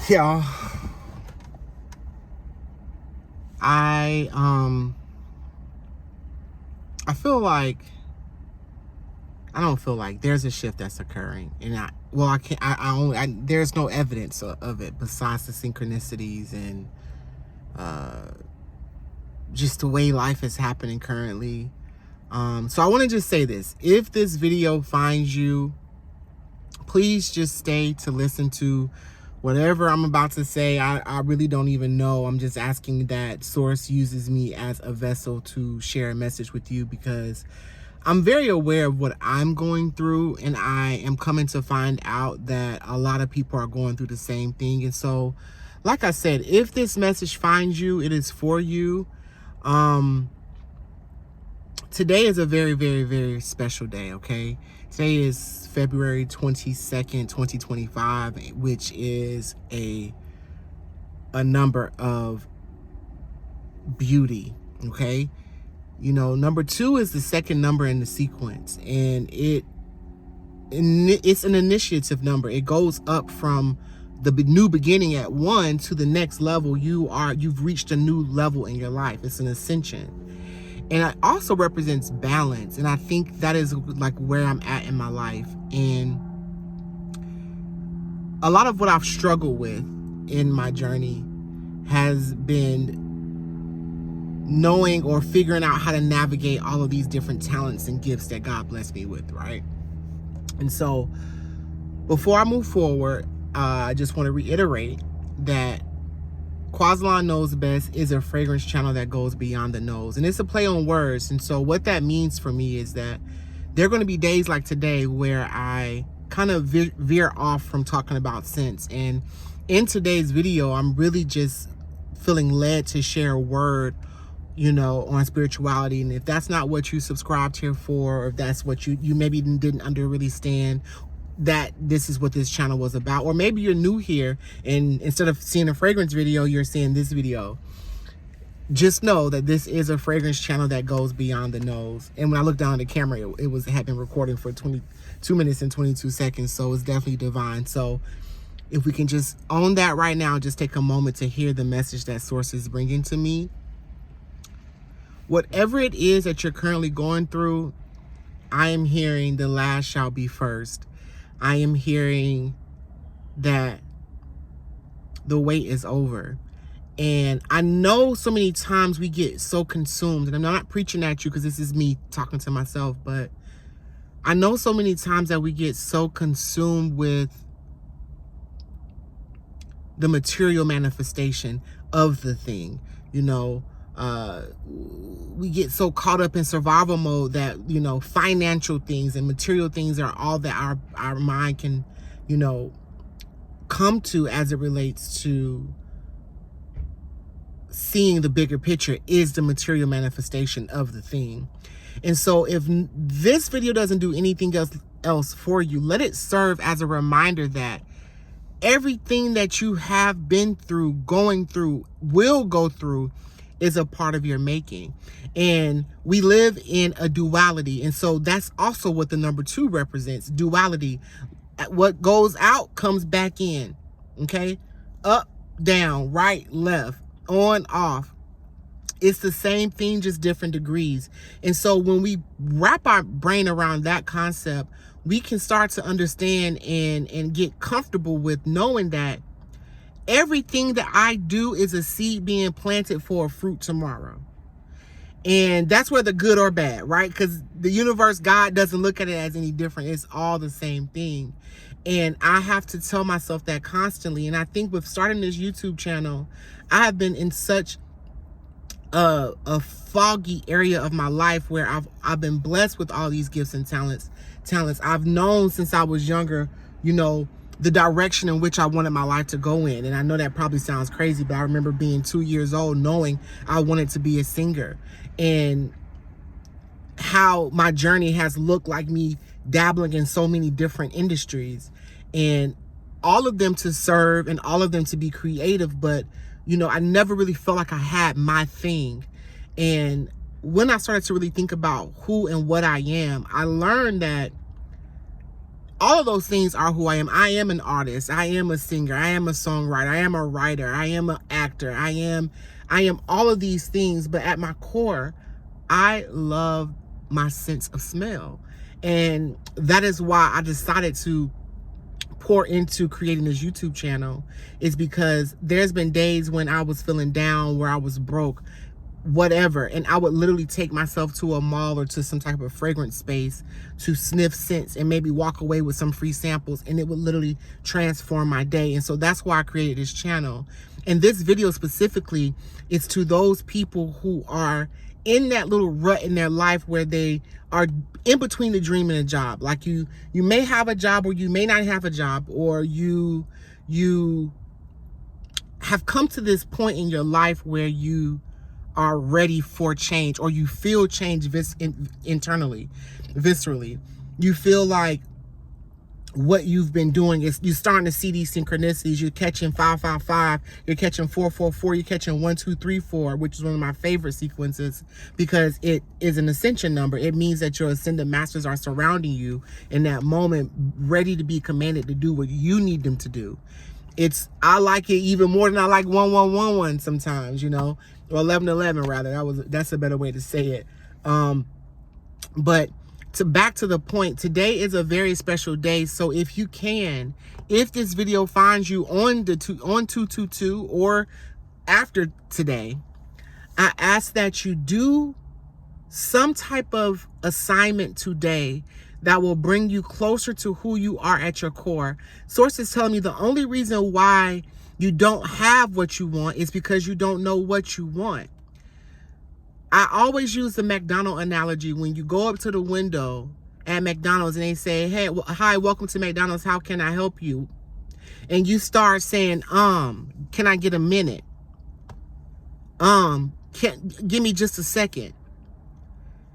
Yeah, I I feel like I don't feel like there's a shift that's occurring, and I can't there's no evidence of it besides the synchronicities and just the way life is happening currently. So I want to just say this: if this video finds you, please just stay to listen to whatever I'm about to say. I really don't even know. I'm just asking that Source uses me as a vessel to share a message with you, because I'm very aware of what I'm going through, and I am coming to find out that a lot of people are going through the same thing. And so, like I said, if this message finds you, it is for you. Today is a very, very, very special day, okay? Today is February 22nd, 2025, which is a number of beauty, okay? You know, number 2 is the second number in the sequence, and it's an initiative number. It goes up from the new beginning at 1 to the next level. You've reached a new level in your life. It's an ascension. And it also represents balance. And I think that is like where I'm at in my life. And a lot of what I've struggled with in my journey has been knowing or figuring out how to navigate all of these different talents and gifts that God blessed me with, right? And so before I move forward, I just want to reiterate that Quazalon Knows Best is a fragrance channel that goes beyond the nose. And it's a play on words. And so what that means for me is that there are going to be days like today where I kind of veer off from talking about scents. And in today's video, I'm really just feeling led to share a word, you know, on spirituality. And if that's not what you subscribed here for, or if that's what you maybe didn't really stand, that this is what this channel was about, or maybe you're new here and instead of seeing a fragrance video, you're seeing this video, just know that this is a fragrance channel that goes beyond the nose. And when I looked down at the camera, it had been recording for 22 minutes and 22 seconds, so it's definitely divine. So if we can just own that right now, just take a moment to hear the message that Source is bringing to me. Whatever it is that you're currently going through, I am hearing the last shall be first. I am hearing that the wait is over. And I know so many times we get so consumed, and I'm not preaching at you because this is me talking to myself, but I know so many times that we get so consumed with the material manifestation of the thing. You know, we get so caught up in survival mode that, you know, financial things and material things are all that our mind can, you know, come to as it relates to seeing the bigger picture is the material manifestation of the thing. And so if this video doesn't do anything else for you, let it serve as a reminder that everything that you have been through, going through, will go through, is a part of your making. And we live in a duality. And so that's also what the number 2 represents, duality. What goes out comes back in, okay? Up, down, right, left, on, off. It's the same thing, just different degrees. And so when we wrap our brain around that concept, we can start to understand and get comfortable with knowing that everything that I do is a seed being planted for a fruit tomorrow. And that's whether good or bad, right? Because the universe, God doesn't look at it as any different. It's all the same thing. And I have to tell myself that constantly. And I think with starting this YouTube channel, I have been in such a foggy area of my life where I've been blessed with all these gifts and talents. I've known since I was younger, you know, the direction in which I wanted my life to go in. And I know that probably sounds crazy, but I remember being 2 years old knowing I wanted to be a singer, and how my journey has looked like me dabbling in so many different industries, and all of them to serve and all of them to be creative. But, you know, I never really felt like I had my thing. And when I started to really think about who and what I am, I learned that all of those things are who I am. I am an artist. I am a singer. I am a songwriter. I am a writer. I am an actor. I am all of these things. But at my core, I love my sense of smell. And that is why I decided to pour into creating this YouTube channel, is because there's been days when I was feeling down, where I was broke, whatever, and I would literally take myself to a mall or to some type of fragrance space to sniff scents and maybe walk away with some free samples, and it would literally transform my day. And so that's why I created this channel. And this video specifically is to those people who are in that little rut in their life where they are in between the dream and a job. Like you may have a job, or you may not have a job, or you have come to this point in your life where you are ready for change, or you feel change internally, viscerally. You feel like what you've been doing is, you're starting to see these synchronicities. You're catching 555, you're catching 444, you're catching 1234, which is one of my favorite sequences, because it is an ascension number. It means that your ascended masters are surrounding you in that moment, ready to be commanded to do what you need them to do. I like it even more than I like 1111 sometimes, you know, or 1111 rather. That's a better way to say it. But back to the point, today is a very special day. So if you can, if this video finds you on 222 or after today, I ask that you do some type of assignment today that will bring you closer to who you are at your core. Sources tell me the only reason why you don't have what you want is because you don't know what you want. I always use the McDonald's analogy. When you go up to the window at McDonald's and they say, hey, hi, welcome to McDonald's, how can I help you? And you start saying, can I get a minute? Give me just a second.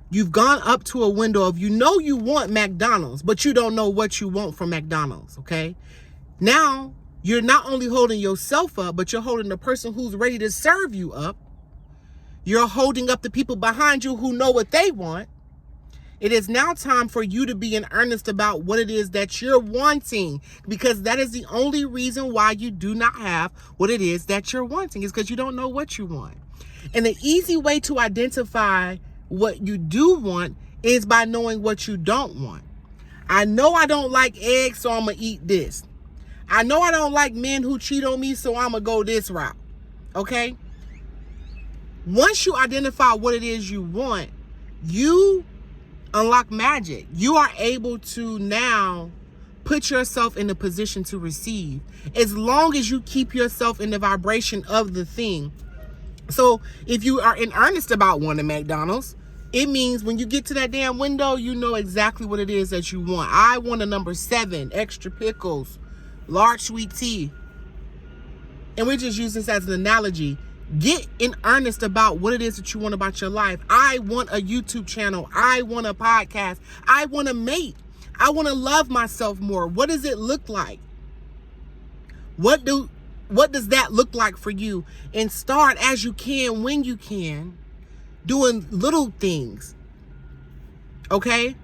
You've gone up to a window of, you know you want McDonald's, but you don't know what you want from McDonald's, okay? Now, you're not only holding yourself up, but you're holding the person who's ready to serve you up. You're holding up the people behind you who know what they want. It is now time for you to be in earnest about what it is that you're wanting, because that is the only reason why you do not have what it is that you're wanting, is because you don't know what you want. And the easy way to identify what you do want is by knowing what you don't want. I know I don't like eggs, so I'm going to eat this. I know I don't like men who cheat on me, so I'm going to go this route. Okay? Once you identify what it is you want, you unlock magic. You are able to now put yourself in a position to receive, as long as you keep yourself in the vibration of the thing. So if you are in earnest about wanting McDonald's, it means when you get to that damn window, you know exactly what it is that you want. I want a number 7, extra pickles, large sweet tea. And we just use this as an analogy. Get in earnest about what it is that you want about your life. I want a YouTube channel. I want a podcast. I want to mate. I want to love myself more. What does it look like? What does that look like for you? And start as you can, when you can, doing little things. Okay?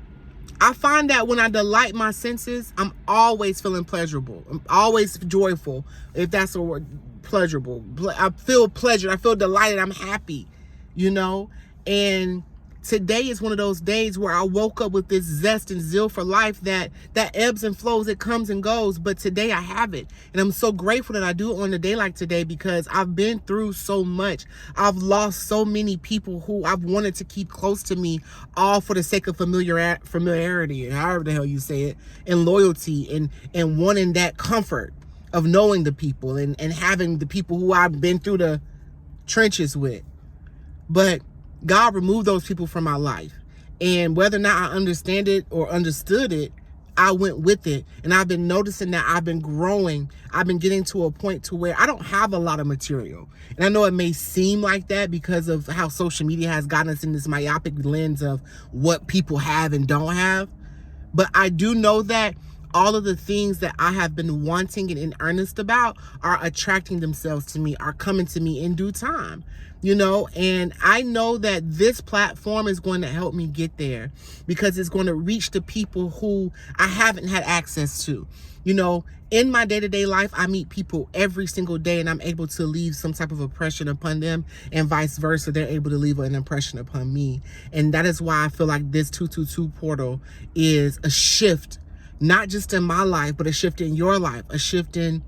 I find that when I delight my senses, I'm always feeling pleasurable. I'm always joyful, if that's a word. Pleasurable. I feel pleasure. I feel delighted. I'm happy, you know? And today is one of those days where I woke up with this zest and zeal for life that ebbs and flows. It comes and goes. But today I have it. And I'm so grateful that I do it on a day like today, because I've been through so much. I've lost so many people who I've wanted to keep close to me, all for the sake of familiarity, however the hell you say it, and loyalty, and wanting that comfort of knowing the people and having the people who I've been through the trenches with. But God removed those people from my life. And whether or not I understand it or understood it, I went with it. And I've been noticing that I've been growing. I've been getting to a point to where I don't have a lot of material. And I know it may seem like that because of how social media has gotten us in this myopic lens of what people have and don't have. But I do know that all of the things that I have been wanting and in earnest about are attracting themselves to me, are coming to me in due time. And I know that this platform is going to help me get there, because it's going to reach the people who I haven't had access to. In my day-to-day life, I meet people every single day, and I'm able to leave some type of impression upon them, and vice versa. They're able to leave an impression upon me. And that is why I feel like this 222 portal is a shift, not just in my life, but a shift in your life, a shift in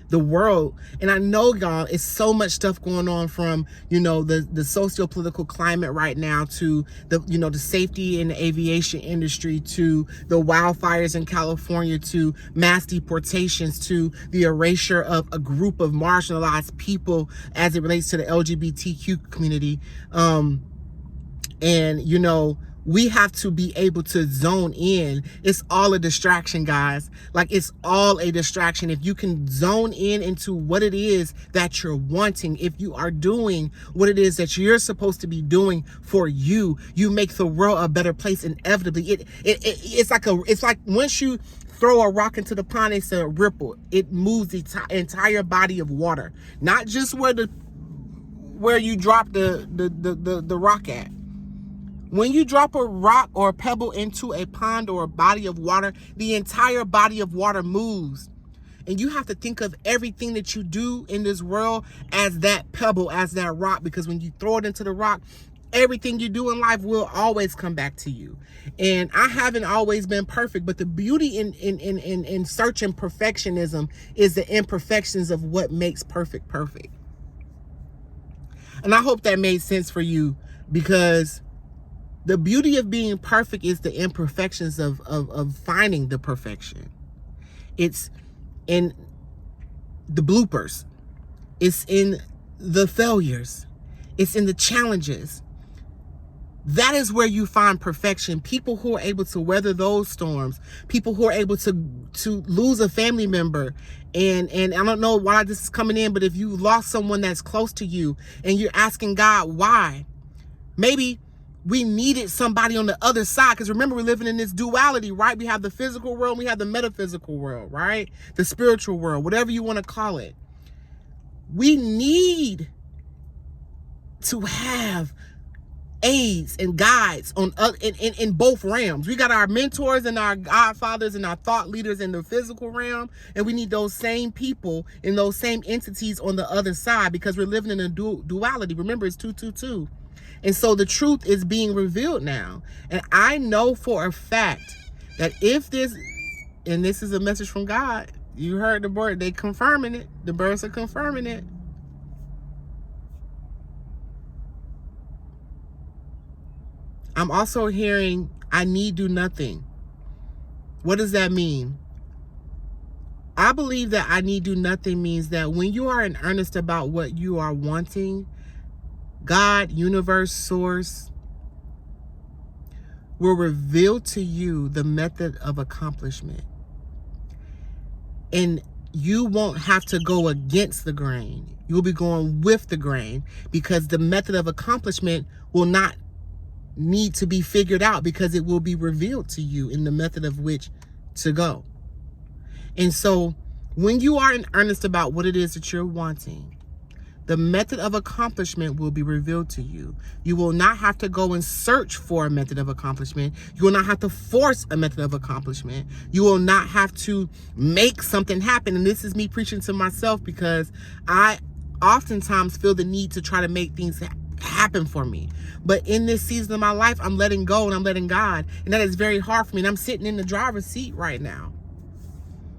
the world. And I know, y'all, it's so much stuff going on, from the socio-political climate right now, to the safety in the aviation industry, to the wildfires in California, to mass deportations, to the erasure of a group of marginalized people as it relates to the LGBTQ community. We have to be able to zone in. It's all a distraction, guys. Like, it's all a distraction. If you can zone in into what it is that you're wanting, if you are doing what it is that you're supposed to be doing for you, you make the world a better place inevitably. It's like once you throw a rock into the pond, it's a ripple. It moves the entire body of water, not just where you drop the rock at. When you drop a rock or a pebble into a pond or a body of water, the entire body of water moves. And you have to think of everything that you do in this world as that pebble, as that rock, because when you throw it into the rock, everything you do in life will always come back to you. And I haven't always been perfect, but the beauty in searching perfectionism is the imperfections of what makes perfect. And I hope that made sense for you, because the beauty of being perfect is the imperfections of finding the perfection. It's in the bloopers. It's in the failures. It's in the challenges. That is where you find perfection. People who are able to weather those storms, people who are able to lose a family member. And I don't know why this is coming in, but if you lost someone that's close to you and you're asking God why, maybe we needed somebody on the other side, because remember, we're living in this duality, right? We have the physical world, we have the metaphysical world, right? The spiritual world, whatever you want to call it. We need to have aids and guides in both realms. We got our mentors and our godfathers and our thought leaders in the physical realm, and we need those same people and those same entities on the other side, because we're living in a duality. Remember, it's 222. And so the truth is being revealed now. And I know for a fact that if this, and this is a message from God, you heard the bird, they confirming it. The birds are confirming it. I'm also hearing, I need do nothing. What does that mean? I believe that I need do nothing means that when you are in earnest about what you are wanting, God, universe, source will reveal to you the method of accomplishment. And you won't have to go against the grain. You'll be going with the grain, because the method of accomplishment will not need to be figured out, because it will be revealed to you in the method of which to go. And so when you are in earnest about what it is that you're wanting, the method of accomplishment will be revealed to you. You will not have to go and search for a method of accomplishment. You will not have to force a method of accomplishment. You will not have to make something happen. And this is me preaching to myself, because I oftentimes feel the need to try to make things happen for me. But in this season of my life, I'm letting go and I'm letting God. And that is very hard for me. And I'm sitting in the driver's seat right now.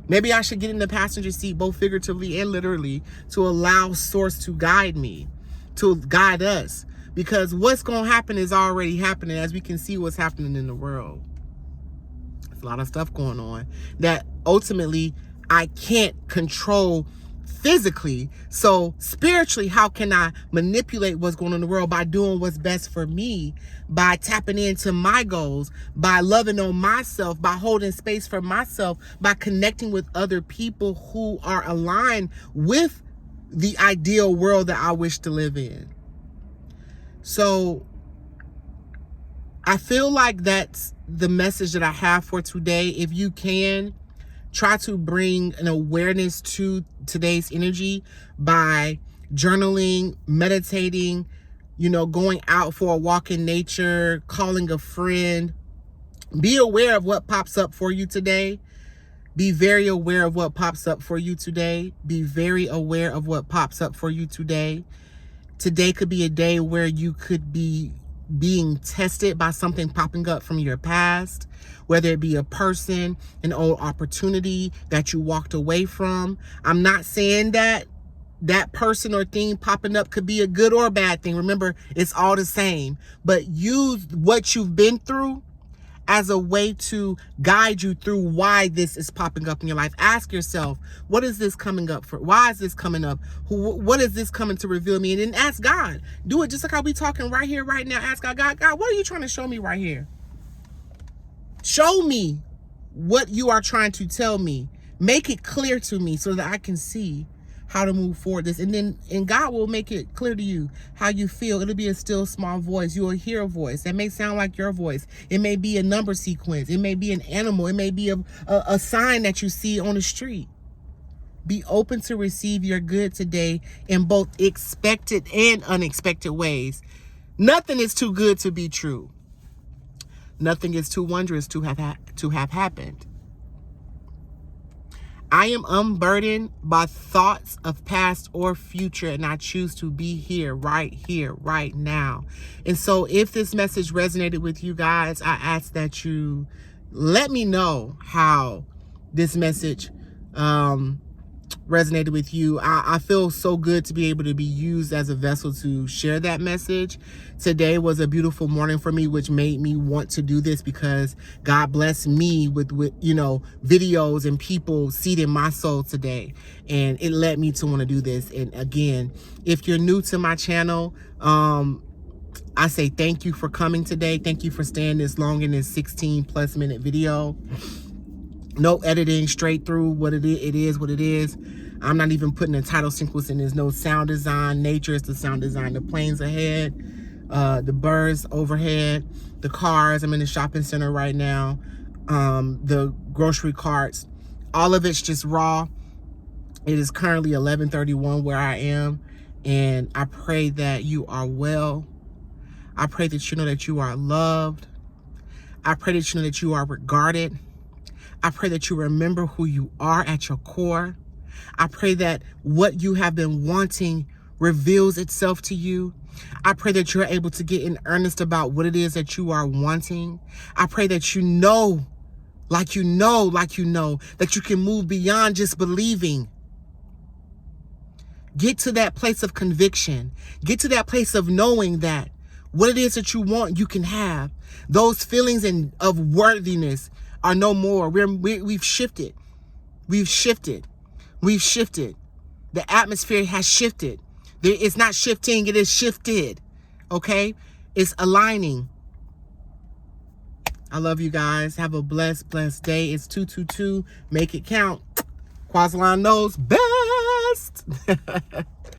Maybe I should get in the passenger seat, both figuratively and literally, to allow source to guide me, to guide us. Because what's going to happen is already happening, as we can see what's happening in the world. There's a lot of stuff going on that ultimately I can't control physically. So spiritually, how can I manipulate what's going on in the world? By doing what's best for me, by tapping into my goals, by loving on myself, by holding space for myself, by connecting with other people who are aligned with the ideal world that I wish to live in. So I feel like that's the message that I have for today. If you can, try to bring an awareness to today's energy by journaling, meditating, going out for a walk in nature, calling a friend. Be aware of what pops up for you today. Be very aware of what pops up for you today. Be very aware of what pops up for you today. Today could be a day where you could be being tested by something popping up from your past, whether it be a person, an old opportunity that you walked away from. I'm not saying that person or thing popping up could be a good or a bad thing. Remember, it's all the same. But use what you've been through as a way to guide you through why this is popping up in your life. Ask yourself, what is this coming up for? Why is this coming up? What is this coming to reveal me? And then ask God. Do it just like how we talking right here, right now. Ask God, God, what are you trying to show me right here? Show me what you are trying to tell me. Make it clear to me so that I can see how to move forward and God will make it clear to you how you feel. It'll be a still small voice. You will hear a voice that may sound like your voice. It may be a number sequence. It may be an animal. It may be a sign that you see on the street. Be open to receive your good today in both expected and unexpected ways. Nothing is too good to be true. Nothing is too wondrous to have happened. I am unburdened by thoughts of past or future, and I choose to be here, right now. And so if this message resonated with you guys, I ask that you let me know how this message resonated with you. I feel so good to be able to be used as a vessel to share that message. Today was a beautiful morning for me, which made me want to do this because God blessed me with videos and people seeding my soul today, and it led me to want to do this. And again, if you're new to my channel, I say thank you for coming today. Thank you for staying this long in this 16+ minute video. No editing, straight through what it is what it is. I'm not even putting a title sequence in. There's no sound design. Nature is the sound design. The planes ahead, the birds overhead, the cars. I'm in the shopping center right now. The grocery carts. All of it's just raw. It is currently 11:31 where I am, and I pray that you are well. I pray that you know that you are loved. I pray that you know that you are regarded. I pray that you remember who you are at your core. I pray that what you have been wanting reveals itself to you. I pray that you're able to get in earnest about what it is that you are wanting. I pray that you know, that you can move beyond just believing. Get to that place of conviction. Get to that place of knowing that what it is that you want, you can have. Those feelings of worthiness are no more. We've shifted. We've shifted. The atmosphere has shifted. It's not shifting, it is shifted. Okay? It's aligning. I love you guys. Have a blessed day. It's 222. Make it count. Quasalan knows best.